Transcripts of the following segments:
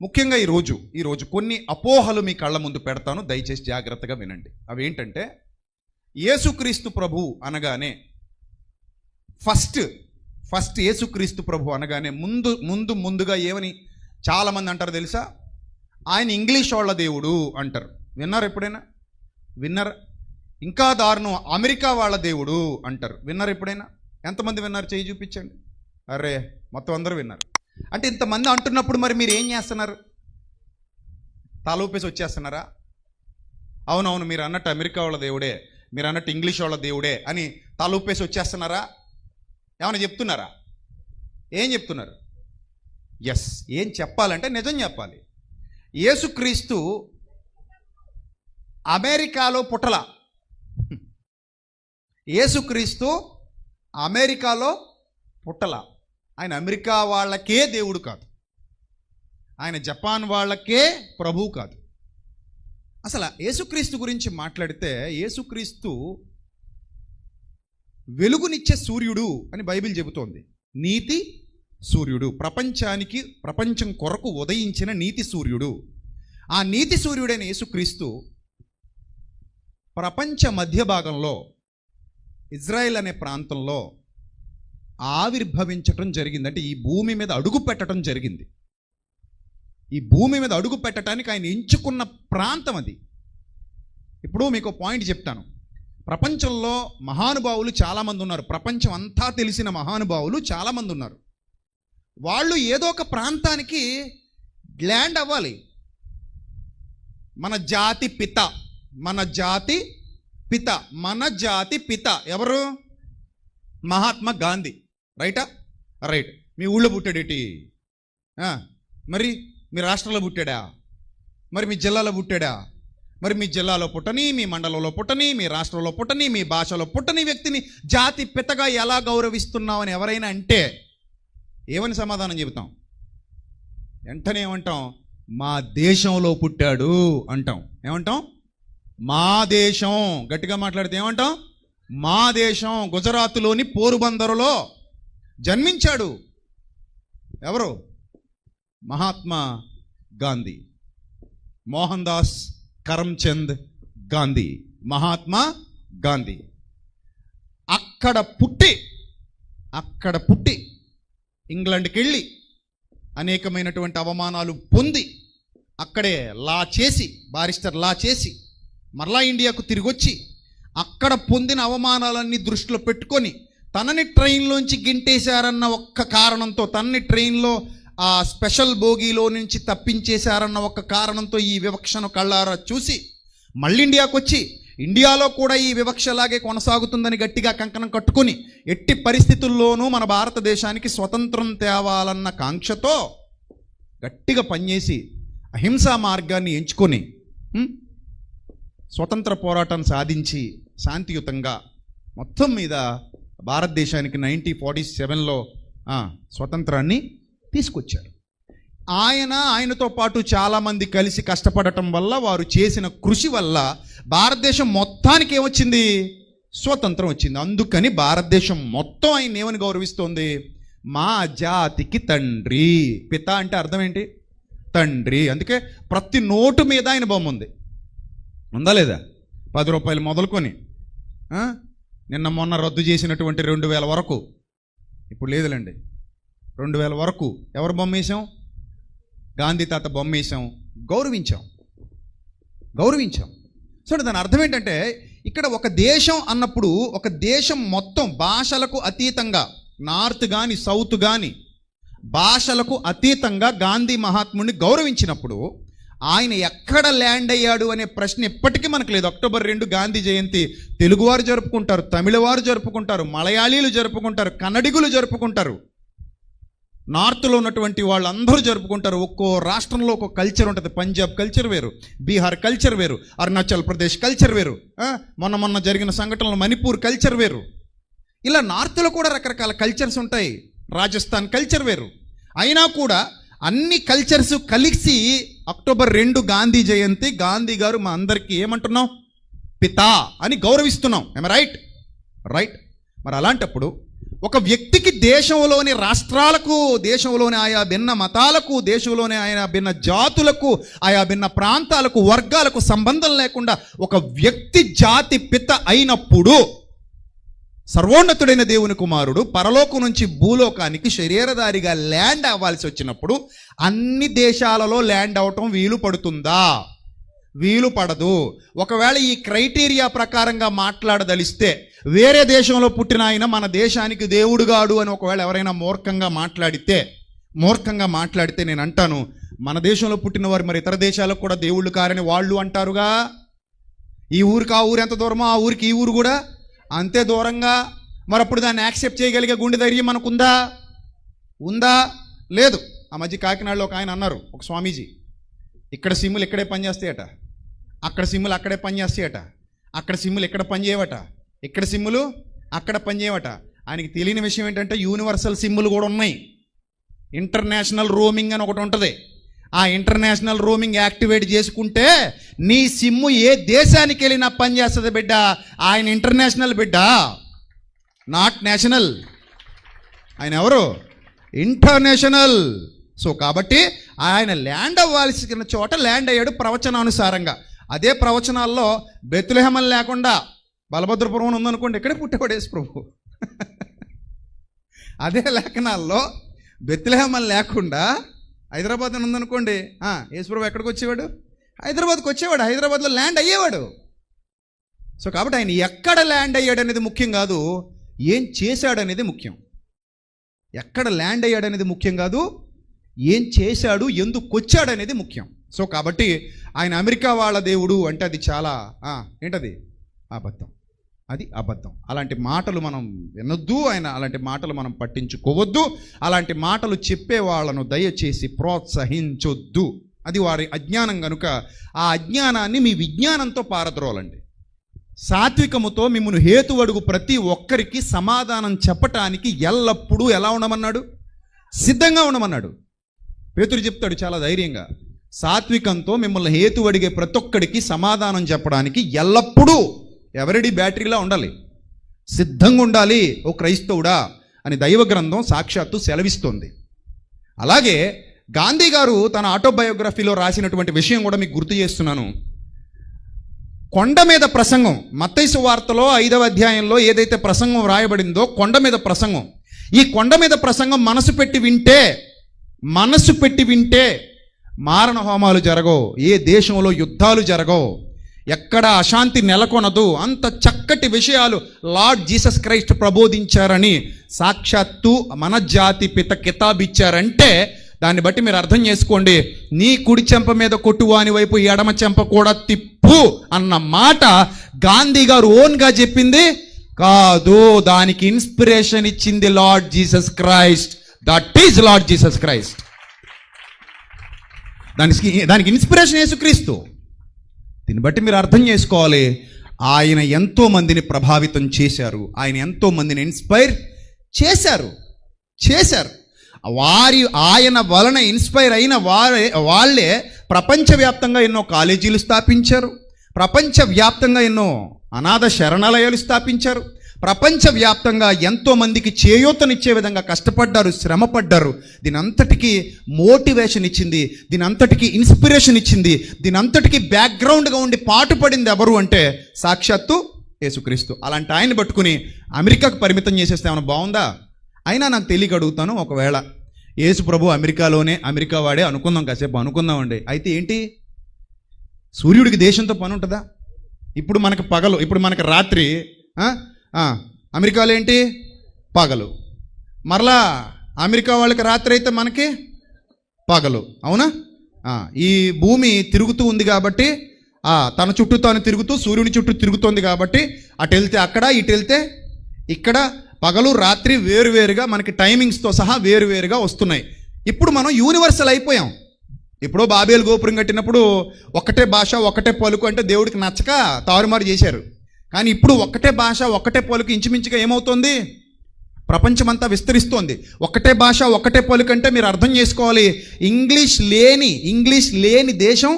ముఖ్యంగా ఈరోజు కొన్ని అపోహలు మీ కళ్ళ ముందు పెడతాను, దయచేసి జాగ్రత్తగా వినండి. అవి ఏంటంటే, యేసుక్రీస్తు ప్రభు అనగానే ఫస్ట్ యేసుక్రీస్తు ప్రభు అనగానే ముందుగా ఏమని చాలామంది అంటారు తెలుసా? ఆయన ఇంగ్లీష్ వాళ్ళ దేవుడు అంటారు. విన్నారు ఎప్పుడైనా? విన్నారు? ఇంకా దారుణం, అమెరికా వాళ్ళ దేవుడు అంటారు. విన్నారు ఎప్పుడైనా? ఎంతమంది విన్నారు? చేయి చూపించండి. అరే, మొత్తం అందరూ విన్నారు. అంటే ఇంతమంది అంటున్నప్పుడు మరి మీరు ఏం చేస్తున్నారు? తాలూపేసి వచ్చేస్తున్నారా? అవునవును, మీరు అన్నట్టు అమెరికా వాళ్ళ దేవుడే, మీరు అన్నట్టు ఇంగ్లీష్ వాళ్ళ దేవుడే అని తాలూపేసి వచ్చేస్తున్నారా? ఏమైనా చెప్తున్నారా? ఏం చెప్తున్నారు? ఎస్, ఏం చెప్పాలంటే నిజం చెప్పాలి. యేసుక్రీస్తు అమెరికాలో పుట్టల. యేసుక్రీస్తు అమెరికాలో పుట్టల. ఆయన అమెరికా వాళ్ళకే దేవుడు కాదు, ఆయన జపాన్ వాళ్ళకే ప్రభువు కాదు. అసలు యేసుక్రీస్తు గురించి మాట్లాడితే, యేసుక్రీస్తు వెలుగునిచ్చే సూర్యుడు అని బైబిల్ చెబుతోంది. నీతి సూర్యుడు, ప్రపంచం కొరకు ఉదయించిన నీతి సూర్యుడు. ఆ నీతి సూర్యుడైన యేసుక్రీస్తు ప్రపంచ మధ్య భాగంలో ఇజ్రాయెల్ అనే ప్రాంతంలో ఆవిర్భవించటం జరిగింది. అంటే ఈ భూమి మీద అడుగు పెట్టడం జరిగింది. ఈ భూమి మీద అడుగు పెట్టడానికి ఆయన ఎంచుకున్న ప్రాంతం అది. ఇప్పుడు మీకు పాయింట్ చెప్తాను. ప్రపంచంలో మహానుభావులు చాలామంది ఉన్నారు. ప్రపంచం అంతా తెలిసిన మహానుభావులు చాలామంది ఉన్నారు. వాళ్ళు ఏదో ఒక ప్రాంతానికి ల్యాండ్ అవ్వాలి. మన జాతి పిత ఎవరు? మహాత్మా గాంధీ. రైటా? రైట్. మీ ఊళ్ళో పుట్టాడేటి? మరి మీ రాష్ట్రంలో పుట్టాడా? మరి మీ జిల్లాలో పుట్టాడా? మరి మీ జిల్లాలో పుట్టని, మీ మండలంలో పుట్టని, మీ రాష్ట్రంలో పుట్టని, మీ భాషలో పుట్టని వ్యక్తిని జాతి పితగా ఎలా గౌరవిస్తున్నామని ఎవరైనా అంటే ఏమని సమాధానం చెబుతాం? వెంటనే ఏమంటాం? మా దేశంలో పుట్టాడు అంటాం. ఏమంటాం? మా దేశం. గట్టిగా మాట్లాడితే ఏమంటాం? మా దేశం. గుజరాత్లోని పోరుబందరులో జన్మించాడు. ఎవరు? మహాత్మా గాంధీ. మోహన్ దాస్ కరమ్చంద్ గాంధీ. మహాత్మా గాంధీ అక్కడ పుట్టి ఇంగ్లాండ్కి వెళ్ళి అనేకమైనటువంటి అవమానాలు పొంది అక్కడే బారిస్టర్ లా చేసి మరలా ఇండియాకు తిరిగి వచ్చి అక్కడ పొందిన అవమానాలన్నీ దృష్టిలో పెట్టుకొని తనని ట్రైన్లోంచి గింటేశారన్న ఒక్క కారణంతో, తనని ట్రైన్లో ఆ స్పెషల్ బోగీలో నుంచి తప్పించేశారన్న ఒక్క కారణంతో ఈ వివక్షను కళ్ళారా చూసి మళ్ళీ ఇండియాకు వచ్చి ఇండియాలో కూడా ఈ వివక్షలాగే కొనసాగుతుందని గట్టిగా కంకణం కట్టుకొని ఎట్టి పరిస్థితుల్లోనూ మన భారతదేశానికి స్వతంత్రం తేవాలన్న కాంక్షతో గట్టిగా పనిచేసి అహింసా మార్గాన్ని ఎంచుకొని స్వతంత్ర పోరాటం సాధించి శాంతియుతంగా మొత్తం మీద భారతదేశానికి 1947లో స్వతంత్రాన్ని తీసుకొచ్చారు. ఆయనతో పాటు చాలామంది కలిసి కష్టపడటం వల్ల, వారు చేసిన కృషి వల్ల భారతదేశం మొత్తానికి ఏమొచ్చింది? స్వతంత్రం వచ్చింది. అందుకని భారతదేశం మొత్తం ఆయన ఏమని గౌరవిస్తోంది? మా జాతికి తండ్రి. పిత అంటే అర్థం ఏంటి? తండ్రి. అందుకే ప్రతి నోటు మీద ఆయన బొమ్మ ఉంది. ఉందా లేదా? 10 రూపాయలు మొదలుకొని నిన్న మొన్న రద్దు చేసినటువంటి 2000 వరకు, ఇప్పుడు లేదులేండి, 2000 వరకు ఎవరు బొమ్మ వేసాం? గాంధీ తాత బొమ్మ వేసాం, గౌరవించాం. సో దాని అర్థం ఏంటంటే, ఇక్కడ ఒక దేశం అన్నప్పుడు ఒక దేశం మొత్తం భాషలకు అతీతంగా, నార్త్ కానీ సౌత్ కానీ భాషలకు అతీతంగా గాంధీ మహాత్ముడిని గౌరవించినప్పుడు ఆయన ఎక్కడ ల్యాండ్ అయ్యాడు అనే ప్రశ్న ఎప్పటికీ మనకు లేదు. అక్టోబర్ 2 గాంధీ జయంతి తెలుగువారు జరుపుకుంటారు, తమిళవారు జరుపుకుంటారు, మలయాళీలు జరుపుకుంటారు, కన్నడిగులు జరుపుకుంటారు, నార్త్లో ఉన్నటువంటి వాళ్ళందరూ జరుపుకుంటారు. ఒక్కో రాష్ట్రంలో ఒక్కో కల్చర్ ఉంటుంది. పంజాబ్ కల్చర్ వేరు, బీహార్ కల్చర్ వేరు, అరుణాచల్ ప్రదేశ్ కల్చర్ వేరు, మొన్న జరిగిన సంఘటనలో మణిపూర్ కల్చర్ వేరు. ఇలా నార్త్లో కూడా రకరకాల కల్చర్స్ ఉంటాయి. రాజస్థాన్ కల్చర్ వేరు. అయినా కూడా అన్ని కల్చర్స్ కలిసి అక్టోబర్ 2 గాంధీ జయంతి, గాంధీ గారు మా అందరికీ ఏమంటున్నాం? పితా అని గౌరవిస్తున్నాం. రైట్. మరి అలాంటప్పుడు ఒక వ్యక్తికి దేశంలోని రాష్ట్రాలకు, దేశంలోని ఆయా భిన్న మతాలకు, దేశంలోని ఆయా భిన్న జాతులకు, ఆయా భిన్న ప్రాంతాలకు, వర్గాలకు సంబంధం లేకుండా ఒక వ్యక్తి జాతి పిత అయినప్పుడు సర్వోన్నతుడైన దేవుని కుమారుడు పరలోకం నుంచి భూలోకానికి శరీరధారిగా ల్యాండ్ అవ్వాల్సి వచ్చినప్పుడు అన్ని దేశాలలో ల్యాండ్ అవటం వీలు పడుతుందా? వీలు పడదు. ఒకవేళ ఈ క్రైటీరియా ప్రకారంగా మాట్లాడదలిస్తే వేరే దేశంలో పుట్టిన ఆయన మన దేశానికి దేవుడుగాడు అని ఒకవేళ ఎవరైనా మూర్ఖంగా మాట్లాడితే నేను అంటాను, మన దేశంలో పుట్టిన వారు మరి ఇతర దేశాలకు కూడా దేవుళ్ళు కారని వాళ్ళు అంటారుగా. ఈ ఊరికి ఆ ఊరు ఎంత దూరమో ఆ ఊరికి ఈ ఊరు కూడా అంతే దూరంగా. మరి అప్పుడు దాన్ని యాక్సెప్ట్ చేయగలిగే గుండె ధైర్యం మనకుందా? లేదు. ఆ మధ్య కాకినాడలో ఒక ఆయన అన్నారు, ఒక స్వామీజీ, ఇక్కడ సిమ్ములు ఇక్కడే పనిచేస్తాయట, అక్కడ సిమ్ములు అక్కడే పనిచేస్తాయట, అక్కడ సిమ్ములు ఇక్కడ పనిచేయవట, ఇక్కడ సిమ్ములు అక్కడ పనిచేయవట. ఆయనకి తెలియని విషయం ఏంటంటే యూనివర్సల్ సిమ్ములు కూడా ఉన్నాయి. ఇంటర్నేషనల్ రోమింగ్ అని ఒకటి ఉంటుంది. ఆ ఇంటర్నేషనల్ రోమింగ్ యాక్టివేట్ చేసుకుంటే నీ సిమ్ము ఏ దేశానికి వెళ్ళినా పనిచేస్తుంది బిడ్డ. ఆయన ఇంటర్నేషనల్ బిడ్డ, నాట్ నేషనల్. ఆయన ఎవరు? ఇంటర్నేషనల్. సో కాబట్టి ఆయన ల్యాండ్ అవ్వాల్సిన చోట ల్యాండ్ అయ్యాడు ప్రవచనానుసారంగా. అదే ప్రవచనాల్లో బెత్లెహేమని లేకుండా బలభద్రపురం ఉందనుకోండి, ఇక్కడే పుట్టేవాడు యేసు ప్రభు. అదే లేఖనాల్లో బెత్లెహేమని లేకుండా హైదరాబాద్ అని ఉందనుకోండి, యేసు ప్రభు ఎక్కడికి వచ్చేవాడు? హైదరాబాద్కి వచ్చేవాడు, హైదరాబాద్లో ల్యాండ్ అయ్యేవాడు. సో కాబట్టి ఆయన ఎక్కడ ల్యాండ్ అయ్యాడు అనేది ముఖ్యం కాదు, ఏం చేశాడు అనేది ముఖ్యం. ఎక్కడ ల్యాండ్ అయ్యాడు అనేది ముఖ్యం కాదు, ఏం చేశాడు, ఎందుకు వచ్చాడు అనేది ముఖ్యం. సో కాబట్టి ఆయన అమెరికా వాళ్ళ దేవుడు అంటే అది చాలా ఏంటది? అబద్ధం. అది అబద్ధం. అలాంటి మాటలు మనం వినొద్దు, అలాంటి మాటలు మనం పట్టించుకోవద్దు. అలాంటి మాటలు చెప్పే వాళ్ళను దయచేసి ప్రోత్సహించొద్దు. అది వారి అజ్ఞానం కనుక ఆ అజ్ఞానాన్ని మీ విజ్ఞానంతో పారద్రోలండి. సాత్వికముతో మిమ్మల్ని హేతువడుగు ప్రతి ఒక్కరికి సమాధానం చెప్పటానికి ఎల్లప్పుడూ ఎలా ఉండమన్నాడు? సిద్ధంగా ఉండమన్నాడు. పేతురు చెప్తాడు చాలా ధైర్యంగా, సాత్వికంతో మిమ్మల్ని హేతు అడిగే ప్రతి ఒక్కడికి సమాధానం చెప్పడానికి ఎల్లప్పుడూ ఎవరిడి బ్యాటరీలా ఉండాలి, సిద్ధంగా ఉండాలి ఓ క్రైస్తవుడా అని దైవ గ్రంథం సాక్షాత్తు సెలవిస్తోంది. అలాగే గాంధీ గారు తన ఆటోబయోగ్రఫీలో రాసినటువంటి విషయం కూడా మీకు గుర్తు చేస్తున్నాను. కొండ మీద ప్రసంగం, మత్తయి సువార్తలో 5వ అధ్యాయంలో ఏదైతే ప్రసంగం రాయబడిందో కొండ మీద ప్రసంగం. ఈ కొండ మీద ప్రసంగం మనసు పెట్టి వింటే మారణ హోమాలు జరగవు, ఏ దేశంలో యుద్ధాలు జరగవు, ఎక్కడ అశాంతి నెలకొనదు. అంత చక్కటి విషయాలు లార్డ్ జీసస్ క్రైస్ట్ ప్రబోధించారని సాక్షాత్తు మన జాతి పిత కితాబిచ్చారంటే దాన్ని బట్టి మీరు అర్థం చేసుకోండి. నీ కుడి చెంప మీద కొట్టువాని వైపు ఎడమ చెంప కూడా తిప్పు అన్న మాట గాంధీ గారు ఓన్గా చెప్పింది కాదు. దానికి ఇన్స్పిరేషన్ ఇచ్చింది lord Jesus Christ. That is lord Jesus Christ. దానికి ఇన్స్పిరేషన్ యేసుక్రీస్తు. దీన్ని బట్టి మీరు అర్థం చేసుకోవాలి, ఆయన ఎంతో మందిని ప్రభావితం చేశారు, ఆయన ఎంతో మందిని ఇన్స్పైర్ చేశారు. ఆయన వలన ఇన్స్పైర్ అయిన వాళ్ళే ప్రపంచవ్యాప్తంగా ఎన్నో కాలేజీలు స్థాపించారు, ప్రపంచవ్యాప్తంగా ఎన్నో అనాథ శరణాలయాలు స్థాపించారు, ప్రపంచవ్యాప్తంగా ఎంతో మందికి చేయూతనిచ్చే విధంగా కష్టపడ్డారు, శ్రమపడ్డారు. దీని అంతటికీ మోటివేషన్ ఇచ్చింది, దీని అంతటికీ ఇన్స్పిరేషన్ ఇచ్చింది, దీని అంతటికీ బ్యాక్గ్రౌండ్గా ఉండి పాటుపడింది ఎవరు అంటే సాక్షాత్తు యేసుక్రీస్తు. అలాంటి ఆయన్ని పట్టుకుని అమెరికాకు పరిమితం చేసేస్తే ఏమైనా బాగుందా? అయినా నాకు తెలియక అడుగుతాను, ఒకవేళ యేసు ప్రభు అమెరికా వాడే అనుకుందాం, కాసేపు అనుకుందామండి. అయితే ఏంటి, సూర్యుడికి దేశంతో పని ఉంటుందా? ఇప్పుడు మనకు పగలు, ఇప్పుడు మనకు రాత్రి, అమెరికాలో ఏంటి పగలు, మరలా అమెరికా వాళ్ళకి రాత్రి అయితే మనకి పగలు, అవునా? ఈ భూమి తిరుగుతూ ఉంది కాబట్టి తన చుట్టూ తాను తిరుగుతూ సూర్యుని చుట్టూ తిరుగుతోంది కాబట్టి అటు వెళ్తే అక్కడ, ఇటు వెళ్తే ఇక్కడ పగలు రాత్రి వేరువేరుగా మనకి టైమింగ్స్తో సహా వేరువేరుగా వస్తున్నాయి. ఇప్పుడు మనం యూనివర్సల్ అయిపోయాం. ఇప్పుడు బాబేలు గోపురం కట్టినప్పుడు ఒక్కటే భాష ఒక్కటే పలుకు అంటే దేవుడికి నచ్చక తారుమారు చేశారు. కానీ ఇప్పుడు ఒక్కటే భాష ఒక్కటే పలుకు ఇంచుమించుగా ఏమవుతుంది, ప్రపంచమంతా విస్తరిస్తోంది. ఒక్కటే భాష ఒక్కటే పలుకు అంటే మీరు అర్థం చేసుకోవాలి, ఇంగ్లీష్ లేని దేశం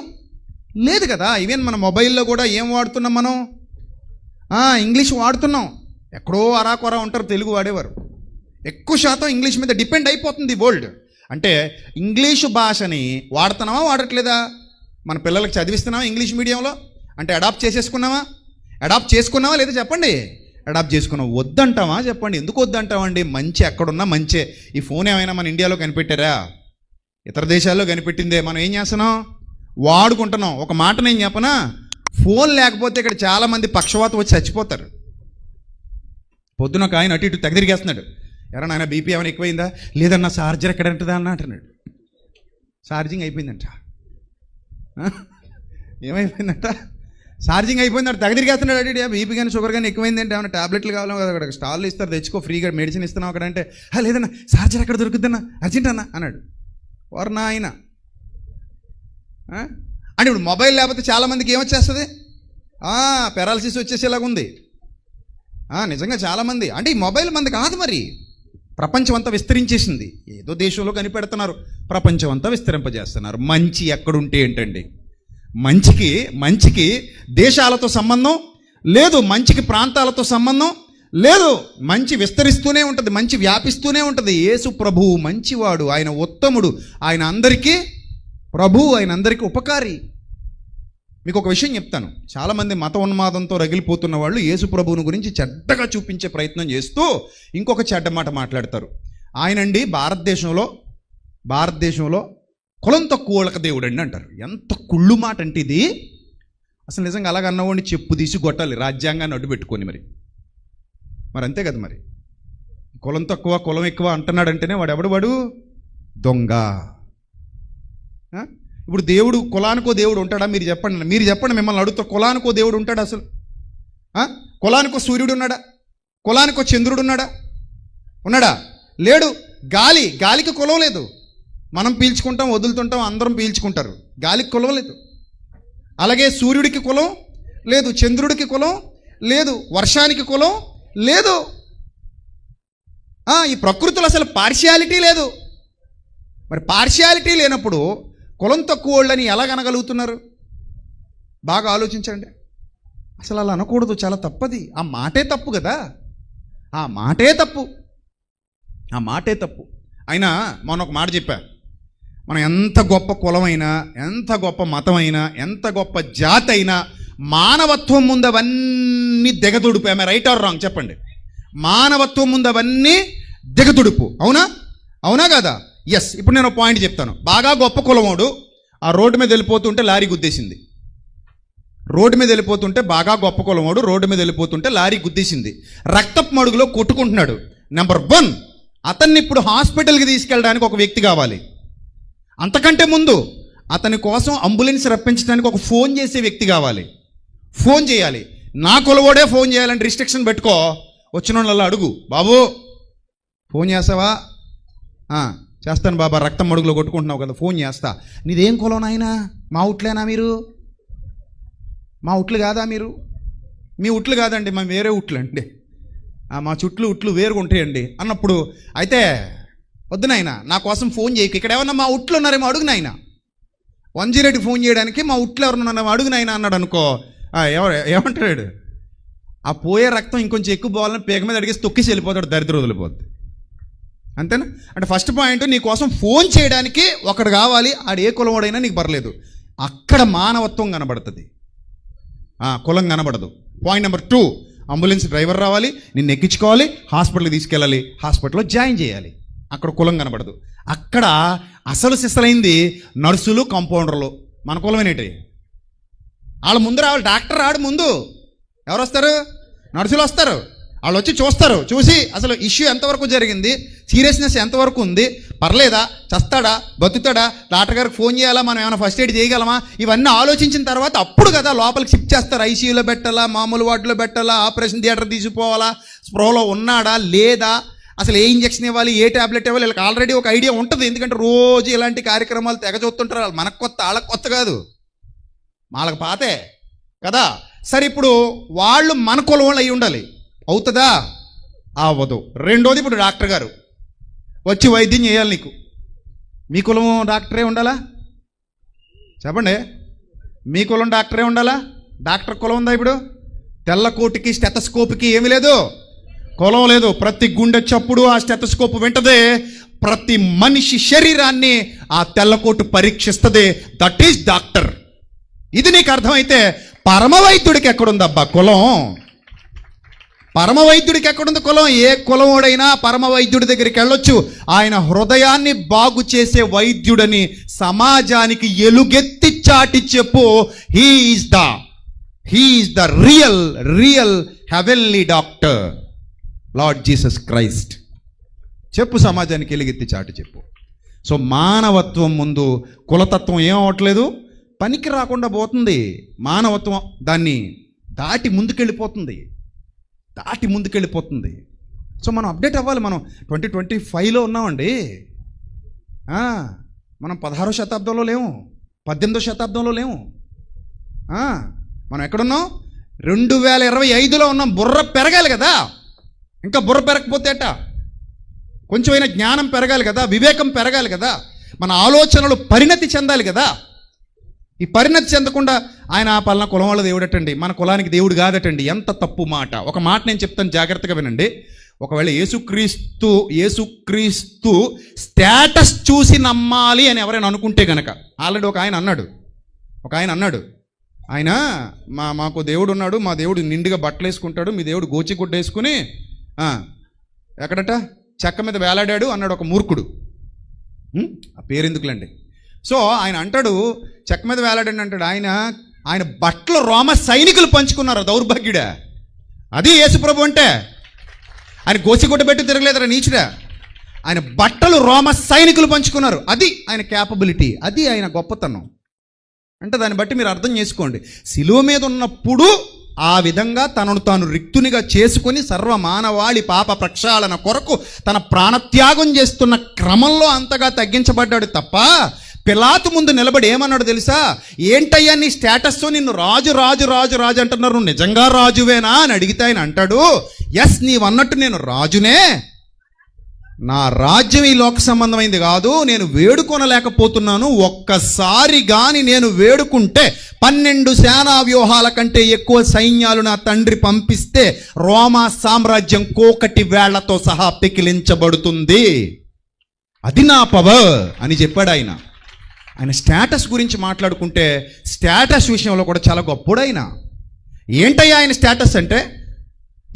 లేదు కదా. ఈవెన్ మన మొబైల్లో కూడా ఏం వాడుతున్నాం మనం, ఇంగ్లీష్ వాడుతున్నాం. ఎక్కడో అరాకొరా ఉంటారు తెలుగు వాడేవారు, ఎక్కువ శాతం ఇంగ్లీష్ మీద డిపెండ్ అయిపోతుంది వరల్డ్. అంటే ఇంగ్లీషు భాషని వాడుతున్నావా వాడట్లేదా? మన పిల్లలకి చదివిస్తున్నావా ఇంగ్లీష్ మీడియంలో? అంటే అడాప్ట్ చేసుకున్నావా లేదా చెప్పండి? అడాప్ట్ చేసుకున్నావు. వద్దంటావా చెప్పండి? ఎందుకు వద్దంటావండి? మంచి ఎక్కడున్నా మంచే. ఈ ఫోన్ ఏమైనా మన ఇండియాలో కనిపెట్టారా? ఇతర దేశాల్లో కనిపెట్టిందే. మనం ఏం చేస్తున్నాం? వాడుకుంటున్నాం. ఒక మాట నేను చెప్పనా, ఫోన్ లేకపోతే ఇక్కడ చాలామంది పక్షవాతం వచ్చి చచ్చిపోతారు. పొద్దున ఒక ఆయన అటు ఇటు తెగ తిరిగేస్తున్నాడు. ఎవరన్నా ఆయన బీపీ ఏమైనా ఎక్కువైందా? లేదన్నా ఛార్జర్ ఎక్కడ ఉంటుందా అన్న అంటున్నాడు. ఛార్జింగ్ అయిపోయిందంట. ఏమైపోయిందంట? ఛార్జింగ్ అయిపోయిందంట. తెగ తిరిగేస్తున్నాడు. అటు బీపీ కానీ షుగర్ కానీ ఎక్కువైందంటే ఏమైనా టాబ్లెట్లు కావాలో కదా, అక్కడ స్టాల్లో ఇస్తారు, తెచ్చుకో ఫ్రీగా మెడిసిన్ ఇస్తున్నావు అక్కడ అంటే, లేదన్నా ఛార్జర్ ఎక్కడ దొరుకుద్దన్నా అర్జెంట్ అన్న అన్నాడు. వారు ఆయన అంటే ఇప్పుడు మొబైల్ లేకపోతే చాలామందికి ఏమొచ్చేస్తుంది? పెరాలసిస్ వచ్చేసేలాగుంది. నిజంగా చాలామంది. అంటే ఈ మొబైల్ మంది కాదు, మరి ప్రపంచం అంతా విస్తరించేసింది. ఏదో దేశంలో కనిపెడుతున్నారు, ప్రపంచం అంతా విస్తరింపజేస్తున్నారు. మంచి ఎక్కడుంటే ఏంటండి? మంచికి దేశాలతో సంబంధం లేదు, మంచికి ప్రాంతాలతో సంబంధం లేదు. మంచి విస్తరిస్తూనే ఉంటుంది, మంచి వ్యాపిస్తూనే ఉంటుంది. యేసు ప్రభువు మంచివాడు, ఆయన ఉత్తముడు, ఆయన అందరికీ ప్రభువు, ఆయన అందరికీ ఉపకారి. మీకు ఒక విషయం చెప్తాను. చాలామంది మత ఉన్మాదంతో రగిలిపోతున్న వాళ్ళు యేసు ప్రభువుని గురించి చెడ్డగా చూపించే ప్రయత్నం చేస్తూ ఇంకొక చెడ్డ మాట మాట్లాడతారు. ఆయనండి భారతదేశంలో కులం తక్కువ వాళ్ళకి దేవుడు అండి అంటారు. ఎంత కుళ్ళు మాట అంటే ఇది! అసలు నిజంగా అలాగ అన్నవాడిని చెప్పు తీసి కొట్టాలి, రాజ్యాంగాన్ని అడ్డు పెట్టుకొని. మరి అంతే కదా. మరి కులం తక్కువ కులం ఎక్కువ అంటున్నాడంటేనే వాడు దొంగ. ఇప్పుడు దేవుడు కులానికో దేవుడు ఉంటాడా? మీరు చెప్పండి. మిమ్మల్ని అడుగుతా, కులానికో దేవుడు ఉంటాడా అసలు? కులానికో సూర్యుడు ఉన్నాడా? కులానికో చంద్రుడు ఉన్నాడా? లేడు. గాలికి కులం లేదు. మనం పీల్చుకుంటాం, వదులుతుంటాం, అందరం పీల్చుకుంటారు. గాలికి కులం లేదు. అలాగే సూర్యుడికి కులం లేదు, చంద్రుడికి కులం లేదు, వర్షానికి కులం లేదు. ఈ ప్రకృతిలో అసలు పార్షియాలిటీ లేదు. మరి పార్షియాలిటీ లేనప్పుడు కులం తక్కువ వాళ్ళని ఎలా కనగలుగుతున్నారు? బాగా ఆలోచించండి. అసలు అలా అనకూడదు, చాలా తప్పది. ఆ మాటే తప్పు కదా, ఆ మాటే తప్పు. అయినా మొన్న ఒక మాట చెప్పా, మనం ఎంత గొప్ప కులమైనా, ఎంత గొప్ప మతమైనా, ఎంత గొప్ప జాతి అయినా మానవత్వం ముందు అవన్నీ దిగదుడుపు. ఆమె రైట్ ఆర్ రాంగ్ చెప్పండి? మానవత్వం ముందు అవన్నీ దిగదుడుపు. అవునా కదా? ఎస్. ఇప్పుడు నేను పాయింట్ చెప్తాను. బాగా గొప్ప కులమోడు ఆ రోడ్డు మీద వెళ్ళిపోతుంటే లారీ గుద్దేసింది. బాగా గొప్ప కులమోడు రోడ్డు మీద వెళ్ళిపోతుంటే లారీ గుద్దేసింది. రక్తపు మడుగులో కొట్టుకుంటున్నాడు. నెంబర్ 1, అతన్ని ఇప్పుడు హాస్పిటల్కి తీసుకెళ్ళడానికి ఒక వ్యక్తి కావాలి. అంతకంటే ముందు అతని కోసం అంబులెన్స్ రప్పించడానికి ఒక ఫోన్ చేసే వ్యక్తి కావాలి. ఫోన్ చేయాలి. నా కులవోడే ఫోన్ చేయాలంటే రిస్ట్రిక్షన్ పెట్టుకో. వచ్చిన వాళ్ళ అడుగు, బాబు ఫోన్ చేస్తావా? చేస్తాను బాబా, రక్తం మడుగులో కొట్టుకుంటున్నావు కదా, ఫోన్ చేస్తా. నీదేం కులం నాయనా? మా ఉట్లేనా మీరు? మా ఉట్లు కాదా మీరు? మీ ఉట్లు కాదండి, మా వేరే ఉట్లు అండి. మా ఉట్లు వేరుగా ఉంటాయండి అన్నప్పుడు, అయితే వద్దు నాయనా, నా కోసం ఫోన్ చేయకు. ఇక్కడ ఏమన్నా మా ఉట్లు ఉన్నారేమో అడుగు నాయనా. 108కి ఫోన్ చేయడానికి మా ఉట్లు ఎవరున్నారేమో అడుగు నాయనా అన్నాడు అనుకో, ఏమంటాడు? ఆ పోయే రక్తం ఇంకొంచెం ఎక్కువ పోవాలని పేగ మీద అడిగేసి తొక్కేసి వెళ్ళిపోతాడు, దరిద్రం వదిలిపోద్ది. అంతేనా? అంటే ఫస్ట్ పాయింట్, నీ కోసం ఫోన్ చేయడానికి ఒకడు కావాలి. ఆడు ఏ కులవాడైనా నీకు పర్లేదు. అక్కడ మానవత్వం కనబడుతుంది, కులం కనబడదు. పాయింట్ నెంబర్ 2, అంబులెన్స్ డ్రైవర్ రావాలి, నిన్ను ఎక్కించుకోవాలి, హాస్పిటల్కి తీసుకెళ్ళాలి, హాస్పిటల్లో జాయిన్ చేయాలి. అక్కడ కులం కనబడదు. అక్కడ అసలు సిసలైంది నర్సులు, కాంపౌండర్లు. మన కులమేనేటి? వాళ్ళ ముందు రావాలి. డాక్టర్ రాడు ముందు. ఎవరు వస్తారు? నర్సులు వస్తారు. వాళ్ళు వచ్చి చూస్తారు. చూసి అసలు ఇష్యూ ఎంతవరకు జరిగింది, సీరియస్నెస్ ఎంతవరకు ఉంది, పర్లేదా, చస్తాడా, బతుకుతాడా, డాక్టర్ గారికి ఫోన్ చేయాలా, మనం ఏమైనా ఫస్ట్ ఎయిడ్ చేయగలమా, ఇవన్నీ ఆలోచించిన తర్వాత అప్పుడు కదా లోపలికి షిఫ్ట్ చేస్తారు. ఐసీయూలో పెట్టాలా, మామూలు వార్డులో పెట్టాలా, ఆపరేషన్ థియేటర్ తీసిపోవాలా, స్ప్రోలో ఉన్నాడా లేదా, అసలు ఏ ఇంజక్షన్ ఇవ్వాలి, ఏ ట్యాబ్లెట్ ఇవ్వాలి, వీళ్ళకి ఆల్రెడీ ఒక ఐడియా ఉంటుంది. ఎందుకంటే రోజు ఇలాంటి కార్యక్రమాలు తెగ చూస్తుంటారు. వాళ్ళు మనకు కొత్త, వాళ్ళకి కొత్త కాదు, వాళ్ళకి పాతే కదా. సరే, ఇప్పుడు వాళ్ళు మన కులం వాళ్ళు అయి ఉండాలి. అవుతుందా? అవ్వదు. రెండోది, ఇప్పుడు డాక్టర్ గారు వచ్చి వైద్యం చేయాలి నీకు. మీ కులం డాక్టరే ఉండాలా? చెప్పండి, మీ కులం డాక్టరే ఉండాలా? డాక్టర్ కులం ఉందా? ఇప్పుడు తెల్ల కోటుకి స్టెతస్కోప్కి ఏమీ లేదు, కులం లేదు. ప్రతి గుండె చప్పుడు ఆ స్టెతస్కోప్ వింటదే. ప్రతి మనిషి శరీరాన్ని ఆ తెల్లకోటు పరీక్షిస్తుంది. That is doctor. ఇది నీకు అర్థమైతే పరమ వైద్యుడికి ఎక్కడుందబ్బా కులం? పరమ వైద్యుడికి ఎక్కడుంది కులం? ఏ కులమోడైనా పరమ వైద్యుడి దగ్గరికి వెళ్ళొచ్చు. ఆయన హృదయాన్ని బాగు చేసే వైద్యుడని సమాజానికి ఎలుగెత్తి చాటి చెప్పు. He is the real heavenly doctor, lord Jesus Christ. చెప్పు, సమాజానికి ఎలుగెత్తి చాటి చెప్పు. సో మానవత్వం ముందు కులతత్వం ఏం అవ్వట్లేదు, పనికి రాకుండా పోతుంది. మానవత్వం దాన్ని దాటి ముందుకెళ్ళిపోతుంది. సో మనం అప్డేట్ అవ్వాలి. మనం 2025లో ఉన్నామండి. మనం 16వ శతాబ్దంలో లేము, 18వ శతాబ్దంలో లేము. మనం ఎక్కడున్నాం? 2025లో ఉన్నాం. బుర్ర పెరగాలి కదా. ఇంకా బుర్ర పెరగకపోతే అట, కొంచెమైనా జ్ఞానం పెరగాలి కదా, వివేకం పెరగాలి కదా, మన ఆలోచనలు పరిణతి చెందాలి కదా. ఈ పరిణతి చెందకుండా ఆయన ఆ పలానా కులం వాళ్ళ దేవుడటండి, మన కులానికి దేవుడు కాదటండి. ఎంత తప్పు మాట. ఒక మాట నేను చెప్తాను, జాగ్రత్తగా వినండి. ఒకవేళ యేసుక్రీస్తు స్టేటస్ చూసి నమ్మాలి అని ఎవరైనా అనుకుంటే కనుక, ఆల్రెడీ ఒక ఆయన అన్నాడు, ఆయన మాకు దేవుడు ఉన్నాడు, మా దేవుడు నిండుగా బట్టలు వేసుకుంటాడు, మీ దేవుడు గోచిగుడ్డ వేసుకుని ఎక్కడట చెక్క మీద వేలాడాడు అన్నాడు ఒక మూర్ఖుడు. ఆ పేరెందుకులండి. సో ఆయన అంటాడు చెక్క మీద వేలాడండి అంటాడు. ఆయన బట్టలు రోమ సైనికులు పంచుకున్నారు. దౌర్భాగ్యుడా. అది యేసుప్రభు అంటే. ఆయన గోసిగుడ్డ పెట్టి తిరగలేదరా నీచుడా. ఆయన బట్టలు రోమ సైనికులు పంచుకున్నారు. అది ఆయన క్యాపబిలిటీ, అది ఆయన గొప్పతనం. అంటే దాన్ని బట్టి మీరు అర్థం చేసుకోండి. శిలువ మీద ఉన్నప్పుడు ఆ విధంగా తనను తాను రిక్తునిగా చేసుకుని సర్వమానవాళి పాప ప్రక్షాళన కొరకు తన ప్రాణత్యాగం చేస్తున్న క్రమంలో అంతగా తగ్గించబడ్డాడు తప్ప, పిలాతు ముందు నిలబడి ఏమన్నాడు తెలుసా? ఏంటయ్యా నీ స్టేటస్, నిన్ను రాజు అంటున్నారు, నువ్వు నిజంగా రాజువేనా అని అడిగితే ఆయన అంటాడు, ఎస్ నీవన్నట్టు నేను రాజునే, నా రాజ్యం ఈ లోక సంబంధమైంది కాదు, నేను వేడుకొనలేకపోతున్నాను. ఒక్కసారి గాని నేను వేడుకుంటే 12 సేనా వ్యూహాల కంటే ఎక్కువ సైన్యాలు నా తండ్రి పంపిస్తే రోమా సామ్రాజ్యం కోకటి వేళ్లతో సహా పెకిలించబడుతుంది. అది నా పవర్ అని చెప్పాడు ఆయన. ఆయన స్టేటస్ గురించి మాట్లాడుకుంటే స్టేటస్ విషయంలో కూడా చాలా గొప్పడు ఆయన. ఏంటయ్యా ఆయన స్టేటస్ అంటే,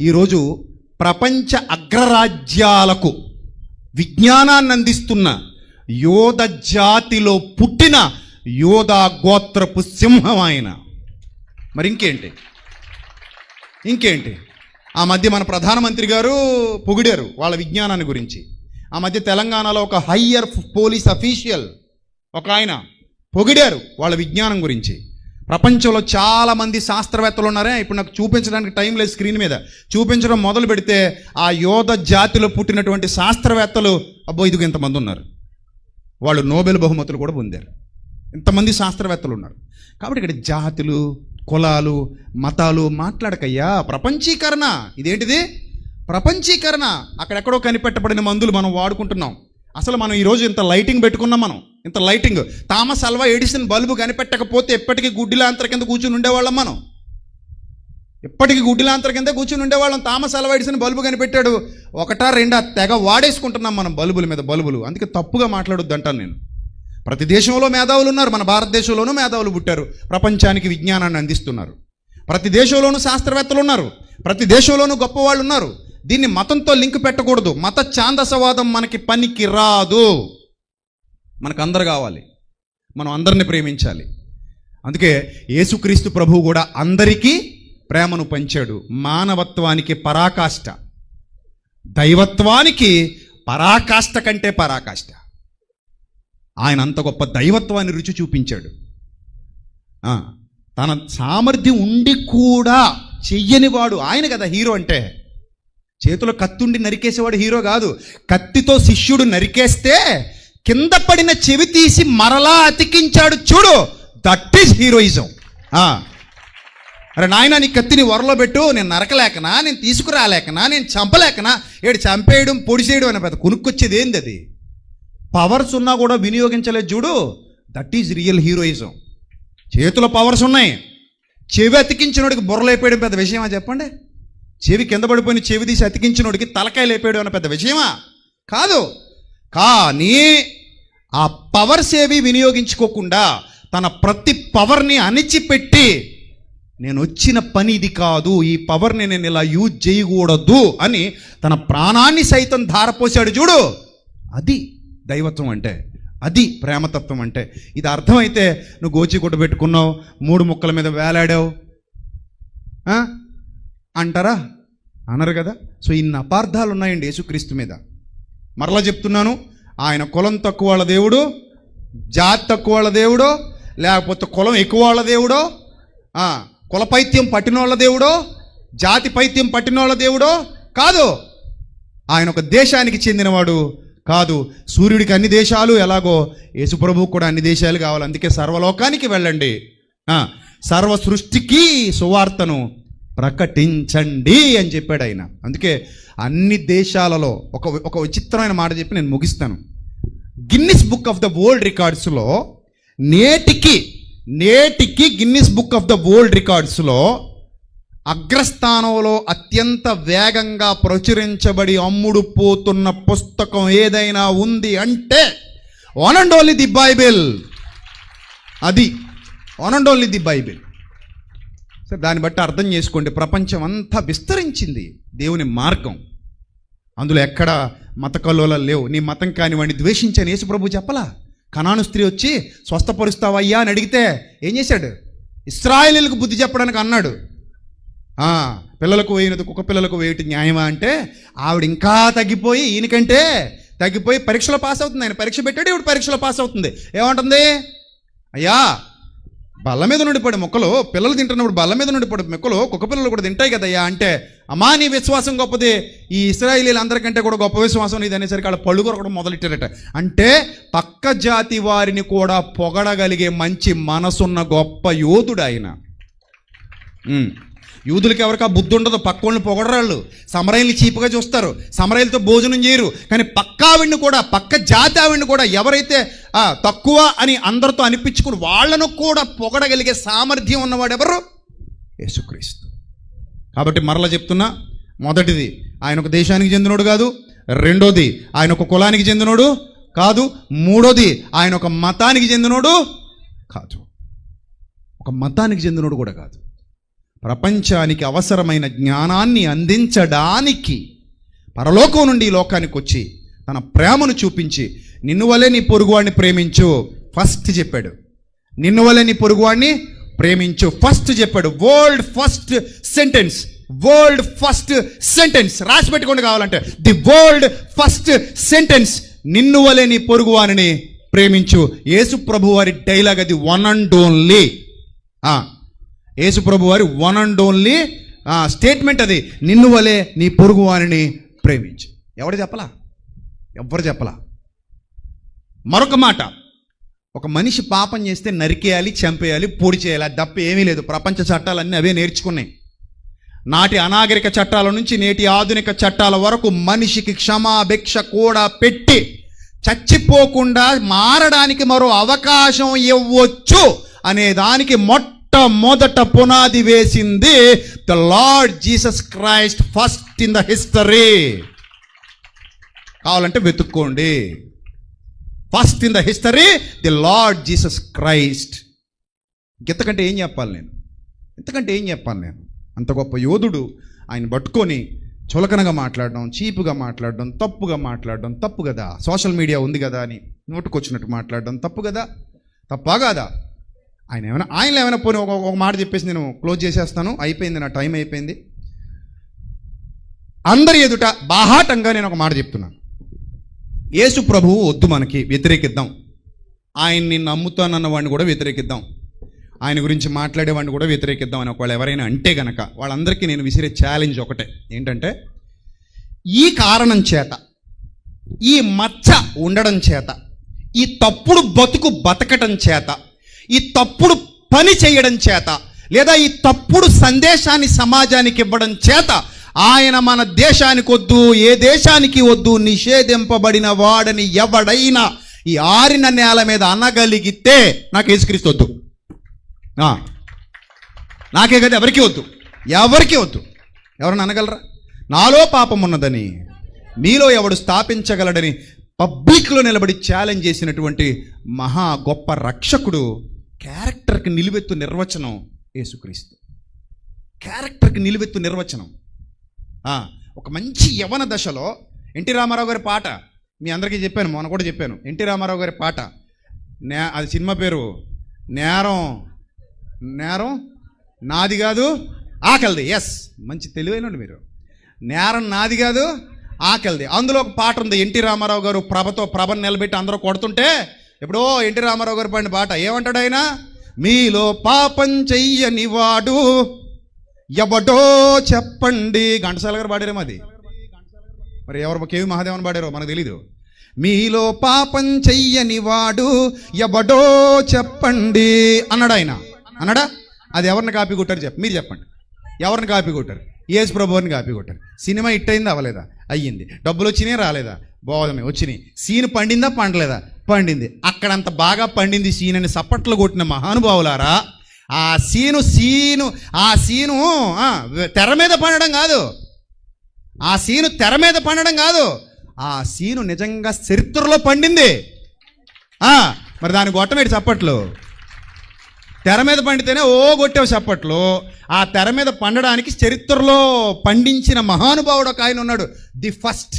ఈరోజు ప్రపంచ అగ్రరాజ్యాలకు విజ్ఞానాన్ని అందిస్తున్న యోధ జాతిలో పుట్టిన యోధా గోత్రపు సింహం ఆయన. మరి ఇంకేంటి ఆ మధ్య మన ప్రధానమంత్రి గారు పొగిడారు వాళ్ళ విజ్ఞానాన్ని గురించి. ఆ మధ్య తెలంగాణలో ఒక హయ్యర్ పోలీస్ అఫీషియల్ ఒక ఆయన పొగిడారు వాళ్ళ విజ్ఞానం గురించి. ప్రపంచంలో చాలామంది శాస్త్రవేత్తలు ఉన్నారే. ఇప్పుడు నాకు చూపించడానికి టైం లేదు, స్క్రీన్ మీద చూపించడం మొదలు పెడితే ఆ యోధ జాతిలో పుట్టినటువంటి శాస్త్రవేత్తలు ఇదిగో ఇంతమంది ఉన్నారు. వాళ్ళు నోబెల్ బహుమతులు కూడా పొందారు. ఇంతమంది శాస్త్రవేత్తలు ఉన్నారు. కాబట్టి ఇక్కడ జాతులు, కులాలు, మతాలు మాట్లాడకయ్యా. ప్రపంచీకరణ. ఇదేంటిది? ప్రపంచీకరణ. అక్కడెక్కడో కనిపెట్టబడిన మందులు మనం వాడుకుంటున్నాం. అసలు మనం ఈరోజు ఇంత లైటింగ్ పెట్టుకున్నాం. మనం ఇంత lighting, Thomas Alva Edison bulb కనిపెట్టకపోతే ఎప్పటికీ గుడ్డిలాంతర కింద కూర్చుని ఉండేవాళ్ళం. మనం ఎప్పటికీ గుడ్డిలాంతర కింద కూర్చుని ఉండేవాళ్ళం. థామస్ అల్వా ఎడిసన్ బల్బు కనిపెట్టాడు. 1 2 తెగ వాడేసుకుంటున్నాం మనం బల్బుల మీద బల్బులు. అందుకే తప్పుగా మాట్లాడొద్దు అంటాను నేను. ప్రతి దేశంలో మేధావులు ఉన్నారు. మన భారతదేశంలోనూ మేధావులు పుట్టారు, ప్రపంచానికి విజ్ఞానాన్ని అందిస్తున్నారు. ప్రతి దేశంలోనూ శాస్త్రవేత్తలు ఉన్నారు, ప్రతి దేశంలోనూ గొప్పవాళ్ళు ఉన్నారు. దీన్ని మతంతో లింక్ పెట్టకూడదు. మత ఛాందసవాదం మనకి పనికి రాదు. మనకు అందరు కావాలి, మనం అందరిని ప్రేమించాలి. అందుకే యేసుక్రీస్తు ప్రభువు కూడా అందరికీ ప్రేమను పంచాడు. మానవత్వానికి పరాకాష్ట, దైవత్వానికి పరాకాష్ట కంటే పరాకాష్ట. ఆయన అంత గొప్ప దైవత్వాన్ని రుచి చూపించాడు. తన సామర్థ్యం ఉండి కూడా చెయ్యనివాడు ఆయన కదా హీరో అంటే. చేతిలో కత్తుండి నరికేసేవాడు హీరో కాదు. కత్తితో శిష్యుడు నరికేస్తే కింద పడిన చెవి తీసి మరలా అతికించాడు చూడు, దట్ ఈజ్ హీరోయిజం. అరే నాయన, నీ కత్తిని వరలో పెట్టు, నేను నరకలేకనా, నేను తీసుకురాలేకనా, నేను చంపలేకనా, ఏడు చంపేయడం పొడిసేయడం అనే పెద్ద కొనుక్కొచ్చేది ఏంది? అది పవర్స్ ఉన్నా కూడా వినియోగించలేదు చూడు, దట్ ఈజ్ రియల్ హీరోయిజం. చేతిలో పవర్స్ ఉన్నాయి, చెవి అతికించినోడికి బుర్రలేపేయడం పెద్ద విషయమా చెప్పండి? చెవి కింద పడిపోయిన చెవి తీసి అతికించినోడికి తలకాయ లేపాడు అన్న పెద్ద విషయమా? కాదు. కానీ ఆ పవర్స్ ఏవి వినియోగించుకోకుండా తన ప్రతి పవర్ని అణిచిపెట్టి నేను వచ్చిన పని ఇది కాదు, ఈ పవర్ని నేను ఇలా యూజ్ చేయకూడదు అని తన ప్రాణాన్ని సైతం ధారపోసాడు చూడు. అది దైవత్వం అంటే, అది ప్రేమతత్వం అంటే. ఇది అర్థమైతే నువ్వు గోచిగుడ్డ పెట్టుకున్నావు, 3 ముక్కల మీద వేలాడావు అంటారా? అనరు కదా. సో ఇన్ని అపార్థాలు ఉన్నాయండి యేసుక్రీస్తు మీద. మరలా చెప్తున్నాను, ఆయన కులం తక్కువ వాళ్ళ దేవుడు, జాతి తక్కువ వాళ్ళ దేవుడో, లేకపోతే కులం ఎక్కువ వాళ్ళ దేవుడో, కుల పైత్యం పట్టినోళ్ళ దేవుడో, జాతి పైత్యం పట్టినోళ్ళ దేవుడో కాదు. ఆయన ఒక దేశానికి చెందినవాడు కాదు. సూర్యుడికి అన్ని దేశాలు ఎలాగో యేసుప్రభువు కూడా అన్ని దేశాలు కావాలి. అందుకే సర్వలోకానికి వెళ్ళండి, సర్వ సృష్టికి సువార్తను ప్రకటించండి అని చెప్పాడు ఆయన. అందుకే అన్ని దేశాలలో ఒక విచిత్రమైన మాట చెప్పి నేను ముగిస్తాను. Guinness book of the world రికార్డ్స్లో నేటికి Guinness book of the world రికార్డ్స్లో అగ్రస్థానంలో అత్యంత వేగంగా ప్రచురించబడి అమ్ముడు పోతున్న పుస్తకం ఏదైనా ఉంది అంటే one and only the Bible. అది one and only the Bible. సరే, దాన్ని బట్టి అర్థం చేసుకోండి, ప్రపంచం అంతా విస్తరించింది దేవుని మార్గం. అందులో ఎక్కడ మత కల్లోలాలు లేవు. నీ మతం కాని వాడిని ద్వేషించని యేసుప్రభు చెప్పలా. కనాను స్త్రీ వచ్చి స్వస్థపరుస్తావయ్యా అని అడిగితే ఏం చేశాడు? ఇశ్రాయేలీయులకు బుద్ధి చెప్పడానికి అన్నాడు. పిల్లలకు వేయినది కుక్క పిల్లలకు వేయటం న్యాయమా అంటే ఆవిడ ఇంకా తగ్గిపోయి, ఈయనకంటే తగ్గిపోయి పరీక్షలో పాస్ అవుతుంది. ఆయన పరీక్ష పెట్టాడు, ఈవిడ పరీక్షలో పాస్ అవుతుంది. ఏమంటుంది? అయ్యా, బల్ల మీద నుండి పడే మొక్కలు పిల్లలు తింటున్నప్పుడు బల్ల మీద నుండి పడే మొక్కలు కుక్క పిల్లలు కూడా తింటాయి కదయ్యా అంటే, అమ్మా నీ విశ్వాసం గొప్పది, ఈ ఇశ్రాయేలీయులు అందరికంటే కూడా గొప్ప విశ్వాసం ఇది అనేసరికి వాళ్ళ పళ్ళు కొరకడం మొదలెట్టారట. అంటే పక్క జాతి వారిని కూడా పొగడగలిగే మంచి మనసున్న గొప్ప యోధుడు ఆయన. యూదులకి ఎవరికి ఆ బుద్ధి ఉండదు, పక్కోళ్ళని పొగడరాళ్ళు, సమరయ్యని చీపుగా చూస్తారు, సమరయ్యలతో భోజనం చేయరు. కానీ పక్క ఆవిడ్ని కూడా, పక్క జాతి ఆవిడ్ని కూడా ఎవరైతే తక్కువ అని అందరితో అనిపించుకుని వాళ్ళను కూడా పొగడగలిగే సామర్థ్యం ఉన్నవాడు ఎవరు? యేసుక్రీస్తు. కాబట్టి మరలా చెప్తున్నా, మొదటిది ఆయన ఒక దేశానికి చెందినోడు కాదు, రెండోది ఆయన ఒక కులానికి చెందినోడు కాదు, మూడోది ఆయన ఒక మతానికి చెందినోడు కాదు, ఒక మతానికి చెందినోడు కూడా కాదు. ప్రపంచానికి అవసరమైన జ్ఞానాన్ని అందించడానికి పరలోకం నుండి ఈ లోకానికి వచ్చి తన ప్రేమను చూపించి నిన్ను వలే నీ పొరుగువాడిని ప్రేమించు ఫస్ట్ చెప్పాడు. నిన్ను వలే నీ పొరుగువాడిని ప్రేమించు ఫస్ట్ చెప్పాడు. వరల్డ్ ఫస్ట్ సెంటెన్స్ రాసి పెట్టుకోండి కావాలంటే. ది వరల్డ్ ఫస్ట్ సెంటెన్స్, నిన్ను వలే నీ పొరుగువాడిని ప్రేమించు. యేసు ప్రభు వారి డైలాగ్ అది, వన్ అండ్ ఓన్లీ. యేసు ప్రభు వారి వన్ అండ్ ఓన్లీ స్టేట్మెంట్ అది, నిన్ను వలే నీ పొరుగు వారిని ప్రేమించు. ఎవరు చెప్పలా? ఎవ్వరు చెప్పలా. మరొక మాట, ఒక మనిషి పాపం చేస్తే నరికేయాలి, చంపేయాలి, పొడి చేయాలి, అది తప్ప ఏమీ లేదు. ప్రపంచ చట్టాలన్నీ అవే నేర్చుకున్నాయి. నాటి అనాగరిక చట్టాల నుంచి నేటి ఆధునిక చట్టాల వరకు మనిషికి క్షమాభిక్ష కూడా పెట్టి చచ్చిపోకుండా మారడానికి మరో అవకాశం ఇవ్వచ్చు అనే దానికి మొట్టమొదట పునాది వేసింది the Lord Jesus Christ first in the history. కావాలంటే వెతుక్కోండి. First in the history the Lord Jesus Christ. ఇంతకంటే ఏం చెప్పాలి నేను? అంత గొప్ప యోధుడు ఆయన పట్టుకొని చులకనగా మాట్లాడడం, చీపుగా మాట్లాడడం, తప్పుగా మాట్లాడడం తప్పు కదా. సోషల్ మీడియా ఉంది కదా అని నోటుకొచ్చినట్టు మాట్లాడడం తప్పు కదా, తప్పా కాదా? ఆయన ఏమైనా పోనీ ఒక మాట చెప్పేసి నేను క్లోజ్ చేసేస్తాను, అయిపోయింది, నా టైం అయిపోయింది. అందరి ఎదుట బాహాటంగా నేను ఒక మాట చెప్తున్నాను. యేసు ప్రభువు వద్దు, మనకి వ్యతిరేకిద్దాం. ఆయన్ని నమ్ముతానన్న వాడిని కూడా వ్యతిరేకిద్దాం, ఆయన గురించి మాట్లాడేవాడిని కూడా వ్యతిరేకిద్దాం అని ఒకవేళ ఎవరైనా అంటే గనక వాళ్ళందరికీ నేను విసిరే ఛాలెంజ్ ఒకటే, ఏంటంటే ఈ కారణం చేత, ఈ మచ్చ ఉండడం చేత, ఈ తప్పుడు బతకటం చేత, ఈ తప్పుడు పని చేయడం చేత, లేదా ఈ తప్పుడు సందేశాన్ని సమాజానికి ఇవ్వడం చేత ఆయన మన దేశానికి వద్దు, ఏ దేశానికి వద్దు, నిషేధింపబడిన వాడని ఎవడైనా ఈ ఆరిన నేల మీద అనగలిగితే నాకు యేసుక్రీస్తు వద్దు, నాకే కదా, ఎవరికి వద్దు. ఎవరన్నా అనగలరా? నాలో పాపం ఉన్నదని మీలో ఎవడు స్థాపించగలడని పబ్లిక్లో నిలబడి ఛాలెంజ్ చేసినటువంటి మహా గొప్ప రక్షకుడు. క్యారెక్టర్కి నిలువెత్తు నిర్వచనం యేసుక్రీస్తు. క్యారెక్టర్కి నిలువెత్తు నిర్వచనం. ఒక మంచి యవన దశలో ఎన్టీ రామారావు గారి పాట మీ అందరికీ చెప్పాను, మొన్న కూడా చెప్పాను. ఎన్టీ రామారావు గారి పాట, అది సినిమా పేరు నేరం నాది కాదు ఆకలిది. ఎస్, మంచి తెలివైన మీరు. నేరం నాది కాదు ఆకలిది. అందులో ఒక పాట ఉంది. ఎన్టీ రామారావు గారు ప్రభను నిలబెట్టి అందరూ కొడుతుంటే ఎప్పుడో ఎన్టీ రామారావు గారు పాడిన పాట. ఏమంటాడు ఆయన? మీలో పాపం చెయ్యని వాడు ఎవడో చెప్పండి. ఘంటసాల గారు పాడారేమో అది, మరి ఎవరు కేవి మహాదేవన్ పాడారో మనకు తెలీదు. మీలో పాపం చెయ్యని వాడు ఎవడో చెప్పండి అన్నాడు ఆయన. అన్నాడా? అది ఎవరిని కాపీ కొట్టారు మీరు చెప్పండి. ఎవరిని కాపీ కొట్టారు? యేసు ప్రభువుని కాపీ కొట్టారు. సినిమా హిట్ అయిందా? అవ్వలేదా? అయ్యింది. డబ్బులు వచ్చినాయి రాలేదా? బోధమే వచ్చినాయి. సీన్ పండిందా? పండలేదా? పండింది. అక్కడంత బాగా పండింది సీన్ అని సప్పట్లు కొట్టిన మహానుభావులారా, ఆ సీను తెర మీద పండడం కాదు. ఆ సీను తెర మీద పండడం కాదు. ఆ సీను నిజంగా చరిత్రలో పండింది. మరి దాని గొట్టమేటి చప్పట్లు? తెర మీద పండితేనే కొట్టావు చప్పట్లు. ఆ తెర మీద పండడానికి చరిత్రలో పండించిన మహానుభావుడు ఒక ఆయన ఉన్నాడు. The first,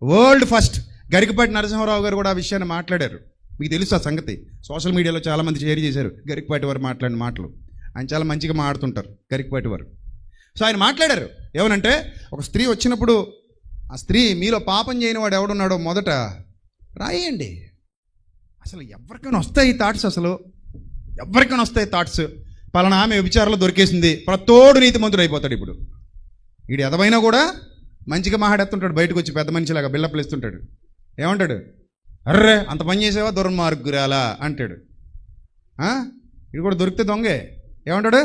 world first. Garikapati Narasimha Rao garu కూడా ఆ విషయాన్ని మాట్లాడారు. మీకు తెలుసు ఆ సంగతి. సోషల్ మీడియాలో చాలామంది షేర్ చేశారు గరికపాటి వారు మాట్లాడిన మాటలు. ఆయన చాలా మంచిగా మాట్లాడుతుంటారు గరికపాటి వారు. సో ఆయన మాట్లాడారు ఏమనంటే, ఒక స్త్రీ వచ్చినప్పుడు ఆ స్త్రీ మీలో పాపం చేయని వాడు ఎవడున్నాడో మొదట రాయండి. అసలు ఎవరికైనా వస్తాయి థాట్స్, అసలు ఎవరికైనా వస్తాయి థాట్స్. పలానా ఆమె వ్యభిచారంలో దొరికేసింది, ప్రతోడు నీతిమంతుడు అయిపోతాడు. ఇప్పుడు వీడు ఎదవైనా కూడా మంచిగా మాట్లాడుతుంటాడు, బయటకు వచ్చి పెద్ద మనిషిలాగా బిల్డప్లు ఇస్తుంటాడు. ఏమంటాడు? అర్రే అంత పని చేసావా దుర్మార్గురాలా అంటాడు. ఇది కూడా దొరికితే దొంగే. ఏమంటాడు?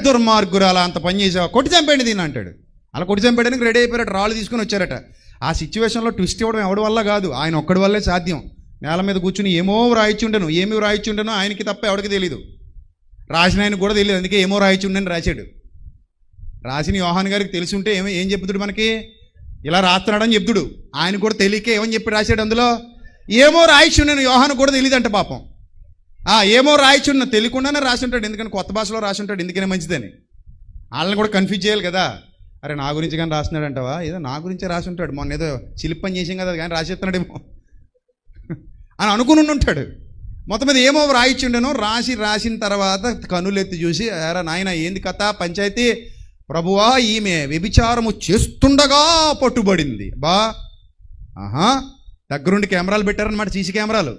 దుర్మార్గురాలా అంత పని చేసావా, కొట్టి చంపేయండి దీన్ని అంటాడు. అలా కొట్టి చంపేయడానికి రెడీ అయిపోయారట, రాళ్ళు తీసుకుని వచ్చారట. ఆ సిచ్యువేషన్లో ట్విస్ట్ ఇవ్వడం ఎవడి వల్ల కాదు, ఆయన ఒక్కడి వల్లే సాధ్యం. నేల మీద కూర్చుని ఏమీ రాయిచుండను ఆయనకి తప్ప ఎవరికి తెలియదు. రాసిన ఆయనకు కూడా తెలియదు, అందుకే ఏమో రాయిచుండని రాశాడు. రాసిన యోహాన్ గారికి తెలిసి ఉంటే ఏం చెప్తుడు మనకి? ఇలా రాస్తున్నాడని చెప్తుడు. ఆయన కూడా తెలియక ఏమని చెప్పి రాశాడు అందులో? ఏమో రాయిచుండను. యోహాను కూడా తెలియదు అంట పాపం. ఏమో రాయిచుండను తెలియకుండానే రాసి ఉంటాడు, ఎందుకని కొత్త భాషలో రాసి ఉంటాడు, ఎందుకనే మంచిదని. వాళ్ళని కూడా కన్ఫ్యూజ్ చేయాలి కదా. అరే నా గురించి కానీ రాస్తున్నాడు అంటావా? ఏదో నా గురించే రాసి ఉంటాడు, మొన్న ఏదో చిలిప్పని చేసాం కదా కానీ రాసేస్తున్నాడేమో అని అనుకుని ఉంటాడు. మొత్తం మీద ఏమో రాయిచుండెను. రాసిన తర్వాత కనులెత్తి చూసి, అరే నాయన ఏంది కథ పంచాయతీ? ప్రభువా ఈమె వ్యభిచారము చేస్తుండగా పట్టుబడింది. దగ్గరుండి కెమెరాలు పెట్టారన్నమాట, సీసీ కెమెరాలు.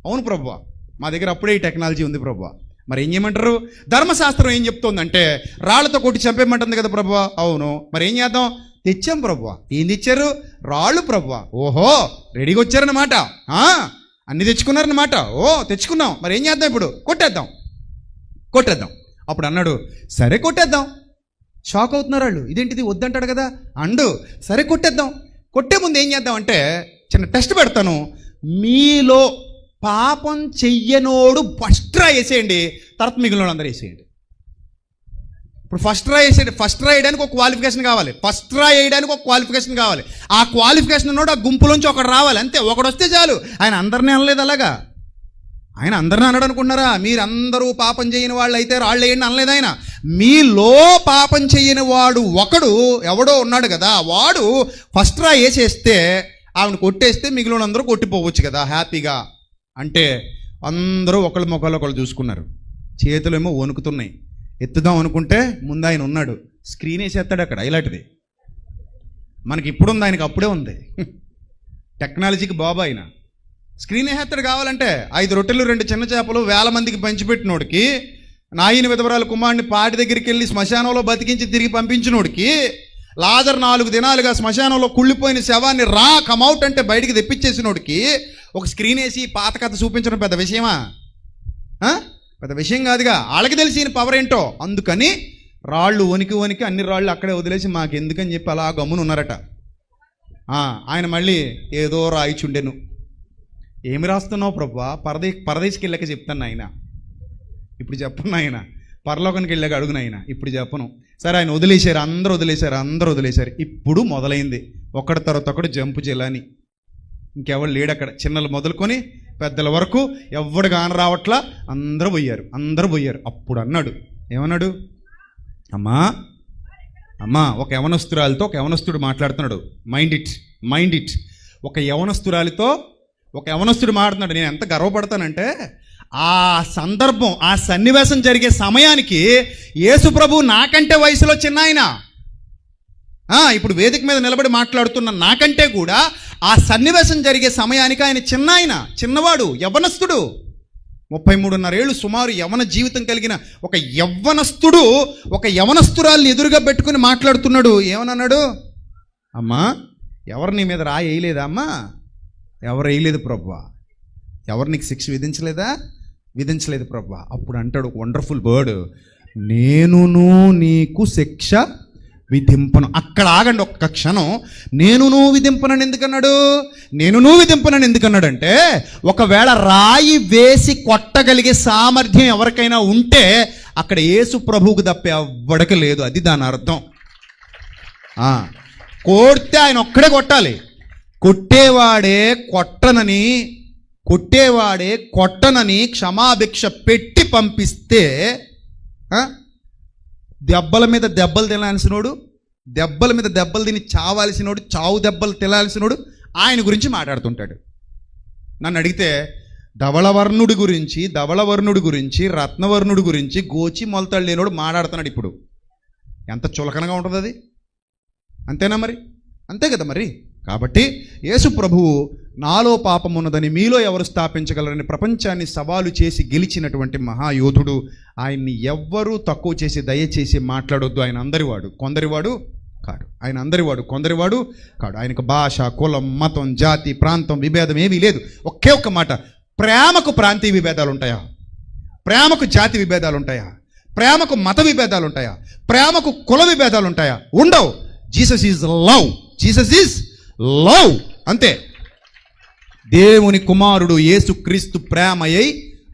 అవును ప్రభువా, మా దగ్గర అప్పుడే ఈ టెక్నాలజీ ఉంది ప్రభువా. మరి ఏం చేయమంటారు? ధర్మశాస్త్రం ఏం చెప్తోందంటే రాళ్లతో కొట్టి చంపేయమంటుంది కదా ప్రభువా. అవును, మరి ఏం చేద్దాం? తెచ్చాం ప్రభువా. ఏం తెచ్చారు? రాళ్ళు ప్రభువా. ఓహో, రెడీగా వచ్చారన్నమాట, అన్ని తెచ్చుకున్నారన్నమాట. తెచ్చుకున్నాం, మరి ఏం చేద్దాం? ఇప్పుడు కొట్టేద్దాం. అప్పుడు అన్నాడు, సరే కొట్టేద్దాం. షాక్ అవుతున్నారు వాళ్ళు, ఇదేంటిది వద్దంటాడు కదా అండు. సరే కొట్టేద్దాం. కొట్టే ముందు ఏం చేద్దాం అంటే చిన్న టెస్ట్ పెడతాను. మీలో పాపం చెయ్యనోడు ఫస్ట్ ట్రై వేసేయండి, తర్వాత మిగిలిన అందరూ వేసేయండి. ఇప్పుడు ఫస్ట్ ట్రై వేయడానికి ఒక క్వాలిఫికేషన్ కావాలి. ఆ క్వాలిఫికేషన్ ఉన్నోడు ఆ గుంపులోంచి ఒకడు రావాలి, అంతే. ఒకడు వస్తే చాలు. ఆయన అందరినీ అనలేదు అలాగా. ఆయన అందరినీ అన్నాడు అనుకుంటున్నారా? మీరందరూ పాపం చేయని వాళ్ళు అయితే రాళ్ళు వేయండి అనలేదు ఆయన. మీలో పాపం చేయని వాడు ఒకడు ఎవడో ఉన్నాడు కదా, వాడు ఫస్ట్ ట్రై వేసేస్తే ఆవిడ కొట్టేస్తే మిగిలిన అందరూ కొట్టిపోవచ్చు కదా హ్యాపీగా. అంటే అందరూ ఒకళ్ళ ముఖాలు ఒకళ్ళు చూసుకున్నారు. చేతులు ఏమో వణుకుతున్నాయి. ఎత్తుదాం అనుకుంటే ముందు ఆయన ఉన్నాడు, స్క్రీన్ వేసేస్తాడు అక్కడ. ఇలాంటిది మనకి ఇప్పుడుంది, ఆయనకి అప్పుడే ఉంది. టెక్నాలజీకి బాబు ఆయన. స్క్రీన్ వేసేస్తాడు. కావాలంటే 5 రొట్టెలు 2 చిన్న చేపలు 1000 మందికి పంచిపెట్టినోడికి, నాయని విధవరాలు కుమారుని పాటి దగ్గరికి వెళ్ళి శ్మశానంలో బతికించి తిరిగి పంపించినోడికి, లాజర్ 4 దినాలుగా శ్మశానంలో కుళ్ళిపోయిన శవాన్ని కమౌట్ అంటే బయటికి తెప్పించేసినోడికి ఒక స్క్రీన్ వేసి పాత కథ చూపించడం పెద్ద విషయమా? పెద్ద విషయం కాదుగా. వాళ్ళకి తెలిసి ఈయన పవర్ ఏంటో. అందుకని రాళ్ళు వణికి అన్ని రాళ్ళు అక్కడే వదిలేసి మాకెందుకని చెప్పి అలా గమ్మున ఉన్నారట. ఆయన మళ్ళీ ఏదో రాయిచుండెను. ఏమి రాస్తున్నావు ప్రభువా? పరదేశికి వెళ్ళక చెప్తాను ఆయన. ఇప్పుడు చెప్పను ఆయన, పరలోకానికి వెళ్ళాక అడుగున ఆయన, ఇప్పుడు చెప్పను. సరే ఆయన వదిలేశారు, అందరూ వదిలేశారు. ఇప్పుడు మొదలైంది ఒకటి తర్వాత ఒకటి జంపు జిల్లాని. ఇంకెవడు లేడు అక్కడ, చిన్నలు మొదలుకొని పెద్దల వరకు ఎవడు కాని రావట్లా, అందరూ పోయారు. అప్పుడు అన్నాడు, ఏమన్నాడు? అమ్మా ఒక యవనస్తురాలితో ఒక యవనస్తుడు మాట్లాడుతున్నాడు. Mind it. ఒక యవనస్తురాలితో ఒక యవనస్తుడు మాట్లాడుతున్నాడు. నేను ఎంత గర్వపడతానంటే, ఆ సందర్భం, ఆ సన్నివేశం జరిగే సమయానికి యేసు ప్రభు నాకంటే వయసులో చిన్న ఆయన, ఇప్పుడు వేదిక మీద నిలబడి మాట్లాడుతున్న నాకంటే కూడా ఆ సన్నివేశం జరిగే సమయానికి ఆయన చిన్నవాడు, యవ్వనస్తుడు. 33.5 ఏళ్ళు సుమారు యవన జీవితం కలిగిన ఒక యవ్వనస్తుడు ఒక యవనస్తురాల్ని ఎదురుగా పెట్టుకుని మాట్లాడుతున్నాడు. ఏమన్నాడు? అమ్మా ఎవరు నీ మీద రాయి వేయలేదా? అమ్మా ఎవరు వేయలేదు ప్రభువా. ఎవరు నీకు శిక్ష విధించలేదు ప్రభువా. అప్పుడు అంటాడు ఒక వండర్ఫుల్ వర్డ్, నేనును నీకు శిక్ష విధింపను. అక్కడ ఆగండి ఒక్క క్షణం. నేనును విధింపనని ఎందుకన్నాడంటే, ఒకవేళ రాయి వేసి కొట్టగలిగే సామర్థ్యం ఎవరికైనా ఉంటే అక్కడ యేసు ప్రభువుకు తప్ప ఎవ్వడికి లేదు. అది దాని అర్థం. కొడితే ఆయన ఒక్కడే కొట్టాలి. కొట్టేవాడే కొట్టనని క్షమాభిక్ష పెట్టి పంపిస్తే, దెబ్బల మీద దెబ్బలు తినాల్సినోడు, దెబ్బల మీద దెబ్బలు తిని చావాల్సినోడు, చావు దెబ్బలు తినాల్సినోడు ఆయన గురించి మాట్లాడుతుంటాడు. నన్ను అడిగితే ధవళవర్ణుడి గురించి రత్నవర్ణుడి గురించి గోచి మొలతాడు లేనోడు మాట్లాడుతున్నాడు. ఇప్పుడు ఎంత చులకనగా ఉంటుంది అది. అంతేనా మరి? అంతే కదా మరి. కాబట్టి యేసు ప్రభువు నాలో పాపం ఉన్నదని మీలో ఎవరు స్థాపించగలరని ప్రపంచాన్ని సవాలు చేసి గెలిచినటువంటి మహాయోధుడు. ఆయన్ని ఎవ్వరూ తక్కువ చేసి దయచేసి మాట్లాడొద్దు. ఆయన అందరివాడు, కొందరివాడు కాడు. ఆయనకు భాష, కులం, మతం, జాతి, ప్రాంతం విభేదం ఏమీ లేదు. ఒకే ఒక్క మాట, ప్రేమకు ప్రాంతీయ విభేదాలు ఉంటాయా? ప్రేమకు జాతి విభేదాలు ఉంటాయా? ప్రేమకు మత విభేదాలు ఉంటాయా? ప్రేమకు కుల విభేదాలు ఉంటాయా? ఉండవు. Jesus is love. అంతే. దేవుని కుమారుడు యేసుక్రీస్తు ప్రేమయ్యి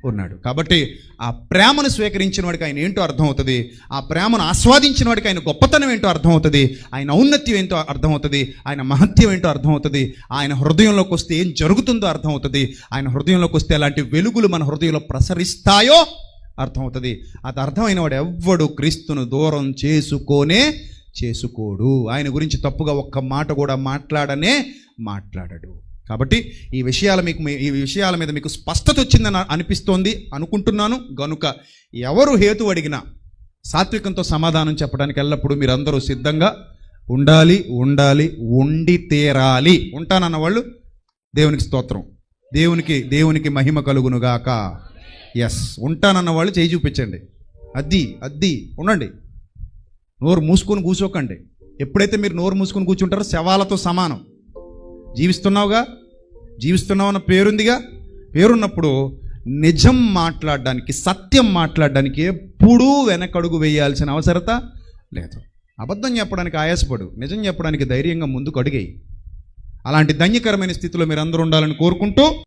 ఉన్నాడు. కాబట్టి ఆ ప్రేమను స్వీకరించిన వాడికి ఆయన ఏంటో అర్థమవుతుంది. ఆ ప్రేమను ఆస్వాదించిన వాడికి ఆయన గొప్పతనం ఏంటో అర్థమవుతుంది. ఆయన ఔన్నత్యం ఏంటో అర్థమవుతుంది. ఆయన మహత్యం ఏంటో అర్థమవుతుంది. ఆయన హృదయంలోకి వస్తే ఏం జరుగుతుందో అర్థమవుతుంది. ఆయన హృదయంలోకి వస్తే ఎలాంటి వెలుగులు మన హృదయంలో ప్రసరిస్తాయో అర్థమవుతుంది. అది అర్థమైన వాడు ఎవ్వడు క్రీస్తును దూరం చేసుకోడు. ఆయన గురించి తప్పుగా ఒక్క మాట కూడా మాట్లాడడు. కాబట్టి ఈ విషయాల మీద మీకు స్పష్టత వచ్చిందని అనిపిస్తోంది అనుకుంటున్నాను. గనుక ఎవరు హేతు అడిగినా సాత్వికంతో సమాధానం చెప్పడానికి ఎల్లప్పుడూ మీరందరూ సిద్ధంగా ఉండి తీరాలి. ఉంటానన్న వాళ్ళు దేవునికి స్తోత్రం, దేవునికి మహిమ కలుగునుగాక. ఎస్, ఉంటానన్న వాళ్ళు చేయి చూపించండి. అద్ది ఉండండి. నోరు మూసుకొని కూర్చోకండి. ఎప్పుడైతే మీరు నోరు మూసుకొని కూర్చుంటారో శవాలతో సమానం. జీవిస్తున్నావన్న పేరుందిగా. పేరున్నప్పుడు నిజం మాట్లాడడానికి, సత్యం మాట్లాడడానికి ఎప్పుడూ వెనకడుగు వేయాల్సిన అవసరత లేదు. అబద్ధం చెప్పడానికి ఆయాసపడు, నిజం చెప్పడానికి ధైర్యంగా ముందుకు అడిగేయి. అలాంటి ధన్యకరమైన స్థితిలో మీరందరూ ఉండాలని కోరుకుంటూ